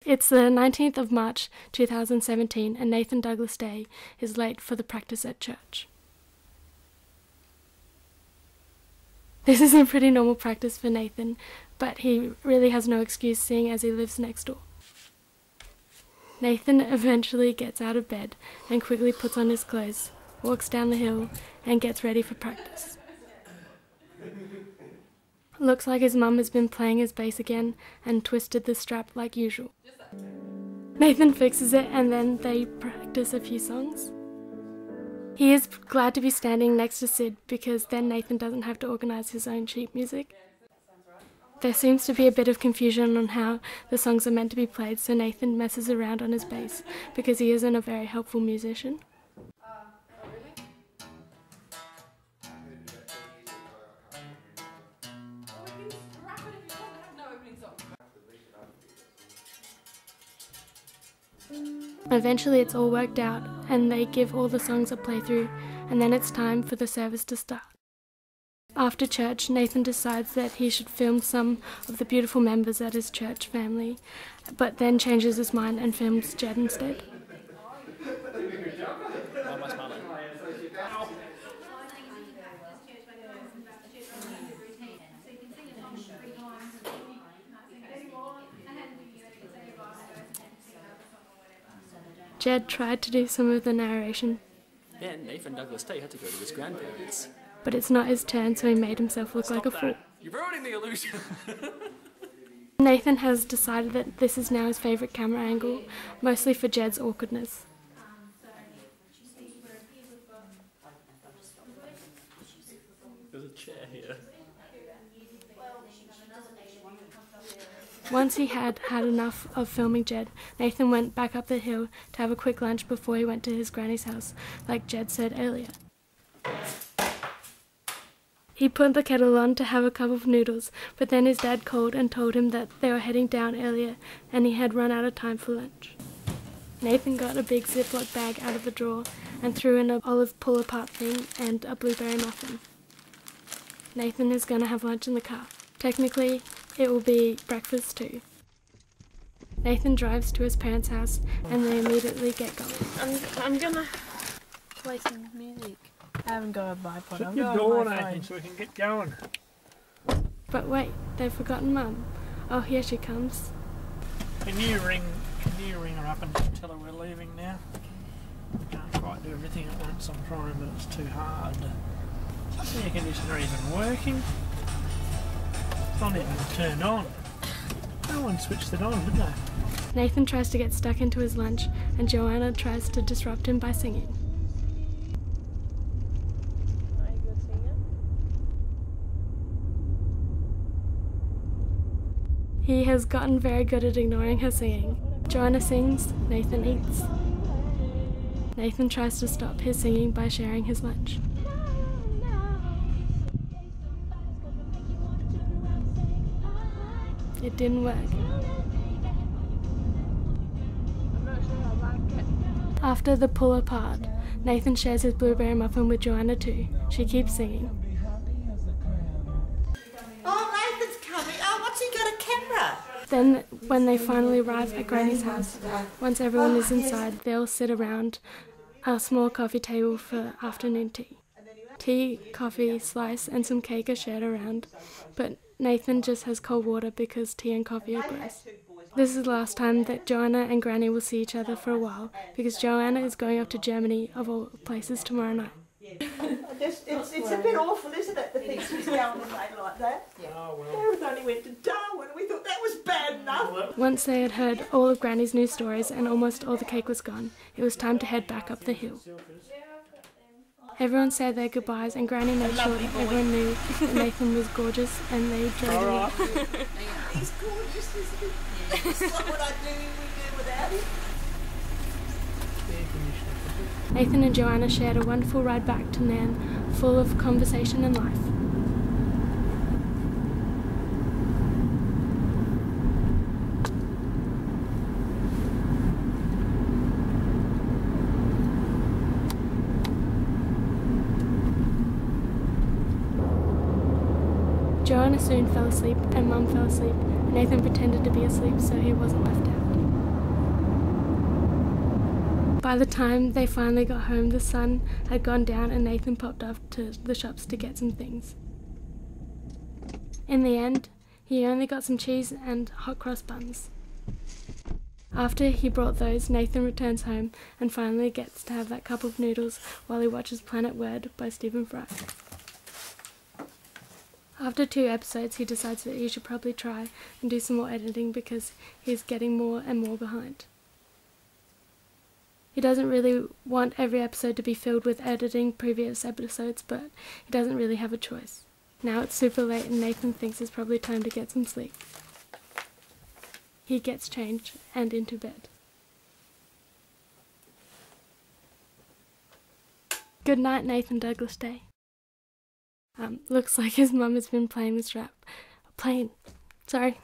It's the 19th of March 2017 and Nathan Douglas Day is late for the practice at church. This is a pretty normal practice for Nathan, but he really has no excuse seeing as he lives next door. Nathan eventually gets out of bed and quickly puts on his clothes, walks down the hill and gets ready for practice. Looks like his mum has been playing his bass again and twisted the strap like usual. Nathan fixes it and then they practice a few songs. He is glad to be standing next to Sid because then Nathan doesn't have to organise his own sheet music. There seems to be a bit of confusion on how the songs are meant to be played, so Nathan messes around on his bass because he isn't a very helpful musician. Eventually it's all worked out and they give all the songs a playthrough, and then it's time for the service to start. After church, Nathan decides that he should film some of the beautiful members at his church family, but then changes his mind and films Jed instead. Jed tried to do some of the narration. Then Nathan Douglas Day had to go to his grandparents. But it's not his turn, so he made himself look like a fool. You're ruining the illusion! Nathan has decided that this is now his favourite camera angle, mostly for Jed's awkwardness. There's a chair here. Once he had had enough of filming Jed, Nathan went back up the hill to have a quick lunch before he went to his granny's house, like Jed said earlier. He put the kettle on to have a cup of noodles, but then his dad called and told him that they were heading down earlier and he had run out of time for lunch. Nathan got a big Ziploc bag out of the drawer and threw in an olive pull-apart thing and a blueberry muffin. Nathan is going to have lunch in the car. Technically, it will be breakfast too. Nathan drives to his parents' house and they immediately get going. I'm gonna play some music. I haven't got a bipod. Shut your door, Nathan, so we can get going. But wait, they've forgotten Mum. Oh, here she comes. Can you ring her up and tell her we're leaving now? Can't quite do everything at once, I'm trying, but it's too hard. The air conditioner isn't working. It's not even turned on. No one switched it on, did they? Nathan tries to get stuck into his lunch and Joanna tries to disrupt him by singing. Are you a good singer? He has gotten very good at ignoring her singing. Joanna sings, Nathan eats. Nathan tries to stop his singing by sharing his lunch. It didn't work. I'm not sure I like it. After the pull apart, Nathan shares his blueberry muffin with Joanna too. She keeps singing. Oh, Nathan's coming. Oh, what's he got a camera? Then, when they finally arrive at Granny's house, once everyone is inside, they'll sit around a small coffee table for afternoon tea. Tea, coffee, slice and some cake are shared around, but Nathan just has cold water because tea and coffee are gross. This is the last time that Joanna and Granny will see each other for a while, because Joanna is going off to Germany, of all places, tomorrow night. It's a bit awful, isn't it, the things he's going away like that? Oh, well. Darren only went to Darwin and we thought that was bad enough. Once they had heard all of Granny's news stories and almost all the cake was gone, it was time to head back up the hill. Everyone said their goodbyes and Granny made sure that everyone knew that Nathan was gorgeous and they drove Alright. He's gorgeous, isn't he? It's not what I do without him. Nathan and Joanna shared a wonderful ride back to Nan, full of conversation and life. Joanna soon fell asleep and Mum fell asleep. Nathan pretended to be asleep so he wasn't left out. By the time they finally got home, the sun had gone down and Nathan popped off to the shops to get some things. In the end, he only got some cheese and hot cross buns. After he brought those, Nathan returns home and finally gets to have that cup of noodles while he watches Planet Word by Stephen Fry. After 2 episodes, he decides that he should probably try and do some more editing because he's getting more and more behind. He doesn't really want every episode to be filled with editing previous episodes, but he doesn't really have a choice. Now it's super late and Nathan thinks it's probably time to get some sleep. He gets changed and into bed. Good night, Nathan Douglas Day. Looks like his mum has been playing this rap. Sorry.